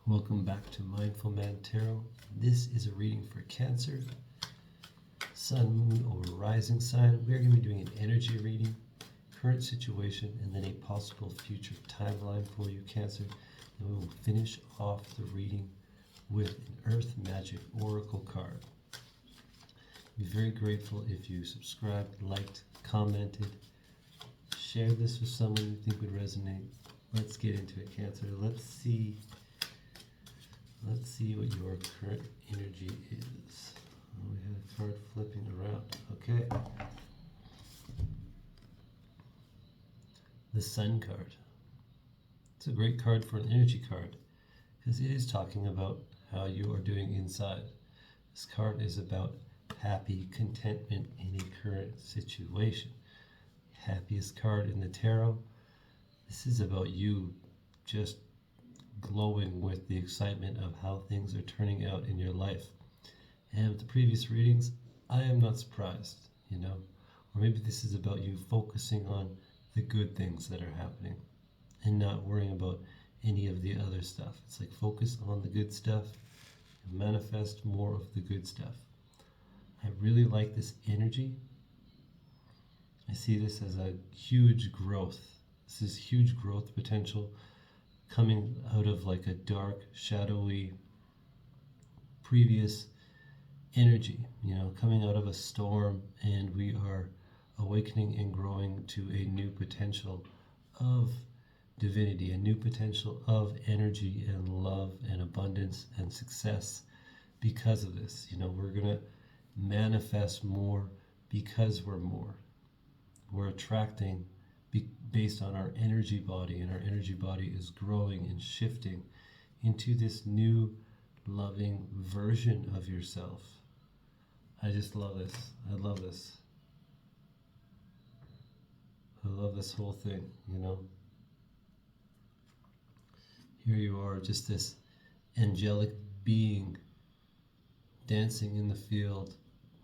Welcome back to Mindful Man Tarot. This is a reading for Cancer, Sun, Moon, or Rising sign. We're going to be doing an energy reading, current situation, and then a possible future timeline for you, Cancer. And we will finish off the reading with an Earth Magic Oracle card. I'd be very grateful if you subscribed, liked, commented, shared this with someone you think would resonate. Let's get into it, Cancer. Let's see what your current energy is. Oh, we had a card flipping around. Okay. The Sun card. It's a great card for an energy card because it is talking about how you are doing inside. This card is about happy contentment in a current situation. Happiest card in the tarot. This is about you just glowing with the excitement of how things are turning out in your life. And with the previous readings, I am not surprised, or maybe this is about you focusing on the good things that are happening and not worrying about any of the other stuff. It's like focus on the good stuff and manifest more of the good stuff. I really like this energy. I see this as a huge growth. This is huge growth potential coming out of like a dark, shadowy previous energy, coming out of a storm, and we are awakening and growing to a new potential of divinity, a new potential of energy and love and abundance and success because of this. We're going to manifest more because we're more. We're attracting based on our energy body, and our energy body is growing and shifting into this new loving version of yourself. I just love this. I love this. I love this whole thing, Here you are, just this angelic being dancing in the field,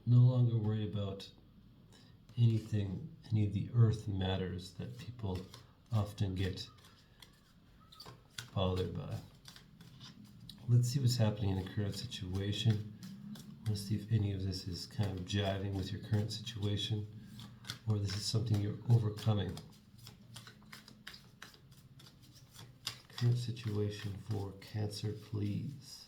no longer worried about anything, any of the earth matters that people often get bothered by. Let's see what's happening in the current situation. Let's see if any of this is kind of jiving with your current situation, or this is something you're overcoming. Current situation for Cancer, please.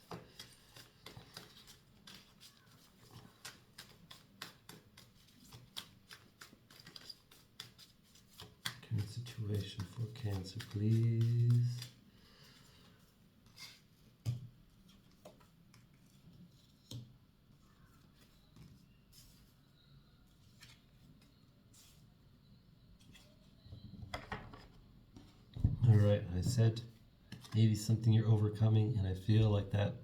Current situation for Cancer, please. Alright, I said maybe something you're overcoming, and I feel like that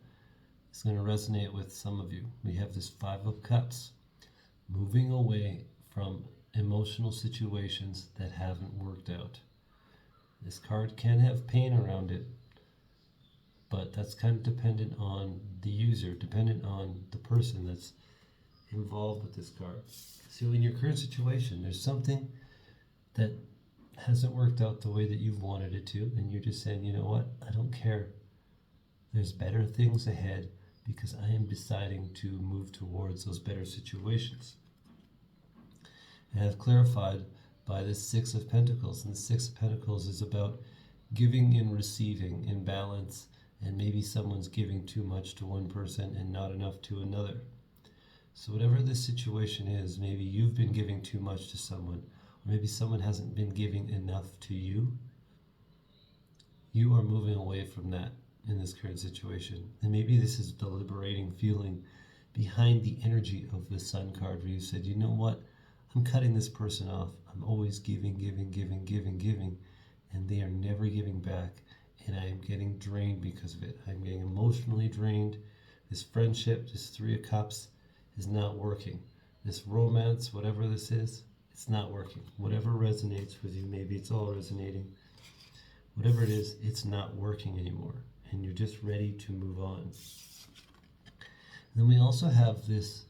is going to resonate with some of you. We have this Five of Cups, moving away from emotional situations that haven't worked out. This card can have pain around it, but that's kind of dependent on the user, dependent on the person that's involved with this card. So in your current situation, there's something that hasn't worked out the way that you've wanted it to, and you're just saying, you know what, I don't care. There's better things ahead because I am deciding to move towards those better situations. And I've clarified by the Six of Pentacles, and the Six of Pentacles is about giving and receiving in balance, and maybe someone's giving too much to one person and not enough to another. So whatever this situation is, maybe you've been giving too much to someone, or maybe someone hasn't been giving enough to you. You are moving away from that in this current situation. And maybe this is the liberating feeling behind the energy of the Sun card, where you said, you know what, I'm cutting this person off. I'm always giving, and they are never giving back, and I am getting drained because of it. I'm getting emotionally drained. This friendship, this Three of Cups, is not working. This romance, whatever this is, it's not working. Whatever resonates with you, maybe it's all resonating. Whatever it is, it's not working anymore, and you're just ready to move on. And then we also have this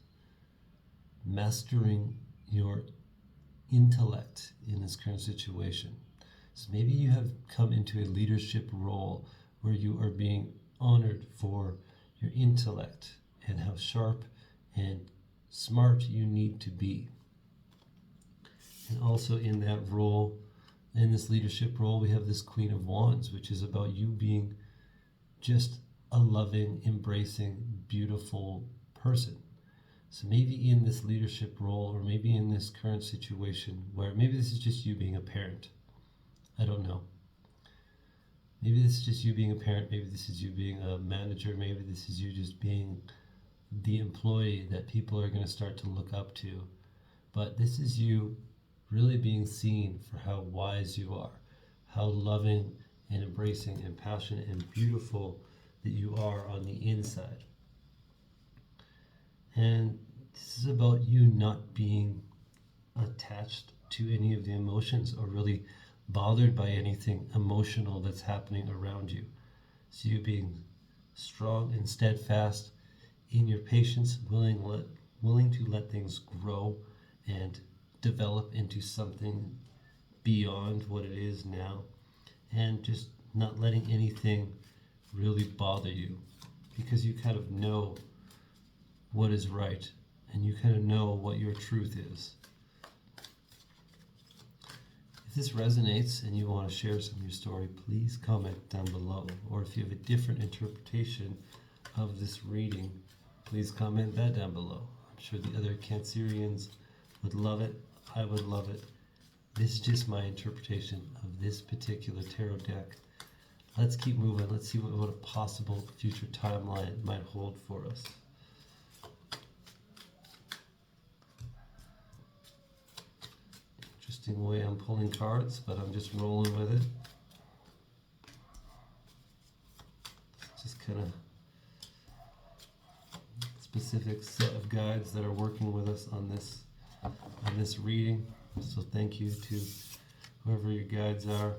mastering your intellect in this current situation. So maybe you have come into a leadership role where you are being honored for your intellect and how sharp and smart you need to be. And also in that role, in this leadership role, we have this Queen of Wands, which is about you being just a loving, embracing, beautiful person. So maybe in this leadership role, or maybe in this current situation where maybe this is just you being a parent. I don't know. Maybe this is just you being a parent. Maybe this is you being a manager. Maybe this is you just being the employee that people are going to start to look up to. But this is you really being seen for how wise you are, how loving and embracing and passionate and beautiful that you are on the inside. And this is about you not being attached to any of the emotions or really bothered by anything emotional that's happening around you. So you being strong and steadfast in your patience, willing to let things grow and develop into something beyond what it is now, and just not letting anything really bother you, because you kind of know what is right and you kind of know what your truth is. If this resonates and you want to share some of your story, please comment down below. Or if you have a different interpretation of this reading, please comment that down below. I'm sure the other Cancerians would love it. I would love it. This is just my interpretation of this particular tarot deck. Let's keep moving. Let's see what a possible future timeline might hold for us. Interesting way I'm pulling cards, but I'm just rolling with it. Just kind of specific set of guides that are working with us on this reading. So thank you to whoever your guides are.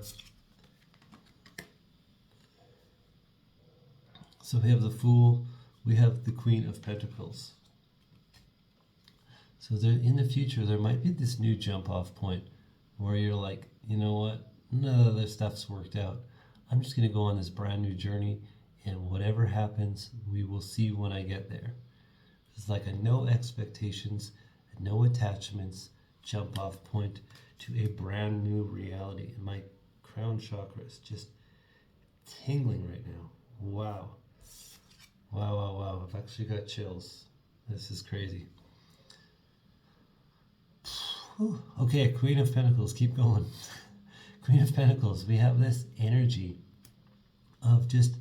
So we have the Fool, we have the Queen of Pentacles. So there, in the future, there might be this new jump off point where you're like, you know what, none of the other stuff's worked out. I'm just going to go on this brand new journey, and whatever happens, we will see when I get there. It's like a no expectations, no attachments jump off point to a brand new reality. And my crown chakra is just tingling right now. Wow. Wow, wow, wow. I've actually got chills. This is crazy. Whew. Okay, Queen of Pentacles, keep going. Queen of Pentacles, we have this energy of just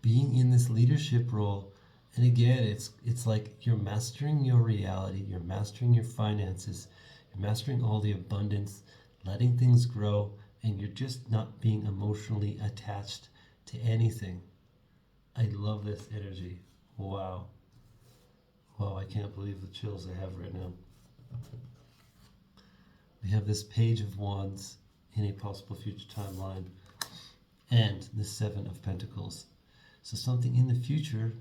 being in this leadership role. And again, it's like you're mastering your reality, you're mastering your finances, you're mastering all the abundance, letting things grow, and you're just not being emotionally attached to anything. I love this energy. Wow. Wow, I can't believe the chills I have right now. We have this Page of Wands in a possible future timeline, and the Seven of Pentacles. So something in the future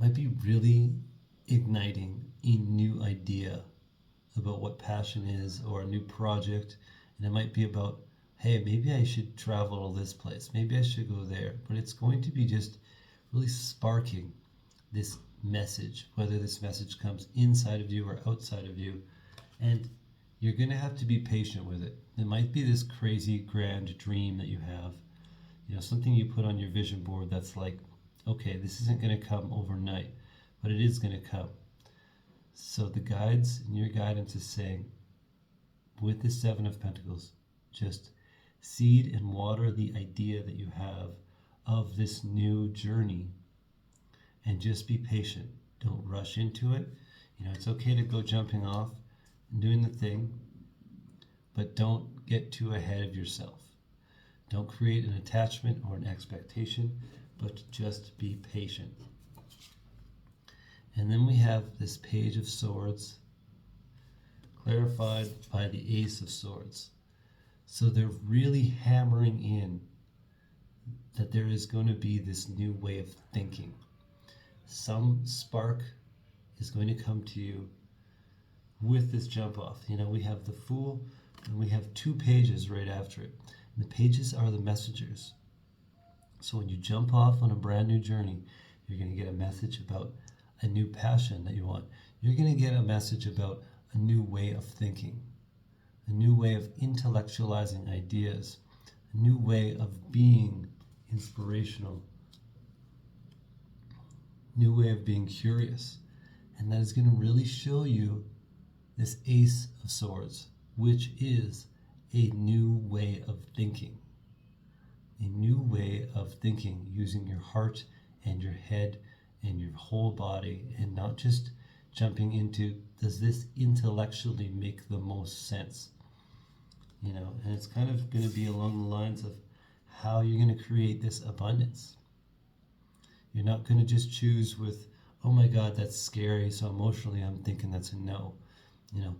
might be really igniting a new idea about what passion is, or a new project. And it might be about, hey, maybe I should travel to this place, maybe I should go there. But it's going to be just really sparking this message, whether this message comes inside of you or outside of you. And you're going to have to be patient with it. It might be this crazy grand dream that you have, something you put on your vision board that's like, okay, this isn't going to come overnight, but it is going to come. So the guides and your guidance is saying, with the Seven of Pentacles, just seed and water the idea that you have of this new journey, and just be patient. Don't rush into it. It's okay to go jumping off and doing the thing, but don't get too ahead of yourself. Don't create an attachment or an expectation, but just be patient. And then we have this Page of Swords, clarified by the Ace of Swords. So they're really hammering in that there is going to be this new way of thinking. Some spark is going to come to you with this jump off. We have the Fool, and we have two pages right after it. And the pages are the messengers. So when you jump off on a brand new journey, you're going to get a message about a new passion that you want. You're going to get a message about a new way of thinking, a new way of intellectualizing ideas, a new way of being inspirational, new way of being curious. And that is going to really show you this Ace of Swords, which is a new way of thinking. A new way of thinking using your heart and your head and your whole body, and not just jumping into, does this intellectually make the most sense? You know, and it's kind of going to be along the lines of how you're going to create this abundance. You're not going to just choose with, oh my God, that's scary, so emotionally I'm thinking that's a no. You know,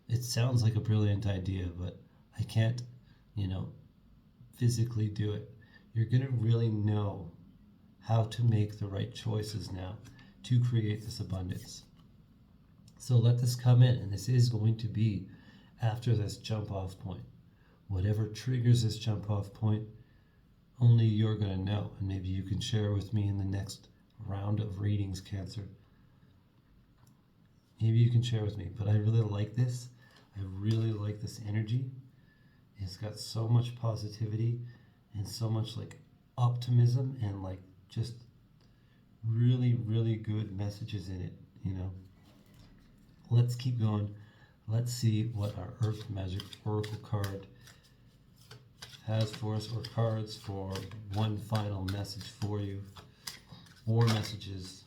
it sounds like a brilliant idea, but I can't, physically do it. You're going to really know how to make the right choices now to create this abundance. So let this come in, and this is going to be after this jump off point. Whatever triggers this jump off point, only you're going to know, and maybe you can share with me in the next round of readings, Cancer. Maybe you can share with me, but I really like this. I really like this energy. It's got so much positivity and so much like optimism and like just really, really good messages in it, Let's keep going. Let's see what our Earth Magic Oracle card has for us, or cards for one final message for you. Or messages.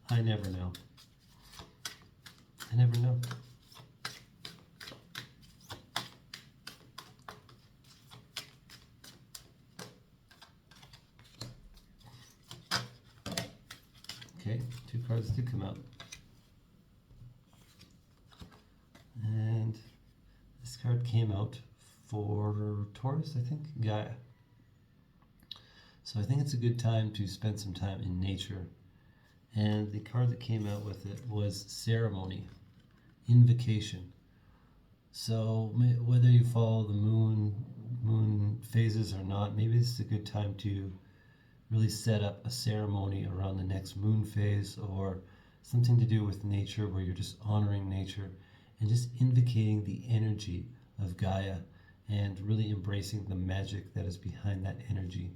I never know. I never know. Okay, 2 cards did come out. And this card came out for Taurus, I think, Gaia. So I think it's a good time to spend some time in nature. And the card that came out with it was Ceremony, Invocation. So whether you follow the moon phases or not, maybe this is a good time to really set up a ceremony around the next moon phase, or something to do with nature where you're just honoring nature and just invocating the energy of Gaia and really embracing the magic that is behind that energy.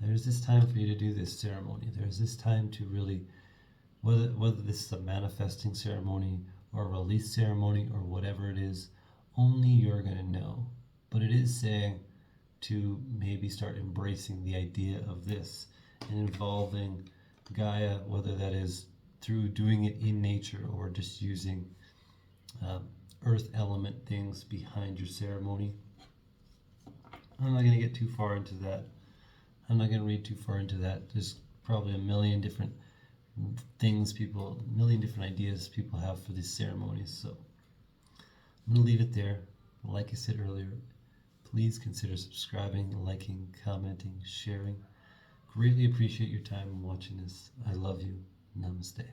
There's this time for you to do this ceremony. There's this time to really, whether this is a manifesting ceremony or a release ceremony or whatever it is, only you're going to know. But it is saying to maybe start embracing the idea of this and involving Gaia, whether that is through doing it in nature or just using earth element things behind your ceremony. I'm not going to get too far into that. I'm not going to read too far into that. There's probably a million different ideas people have for these ceremonies. So I'm going to leave it there. Like I said earlier, please consider subscribing, liking, commenting, sharing. Greatly appreciate your time in watching this. I love you. Namaste.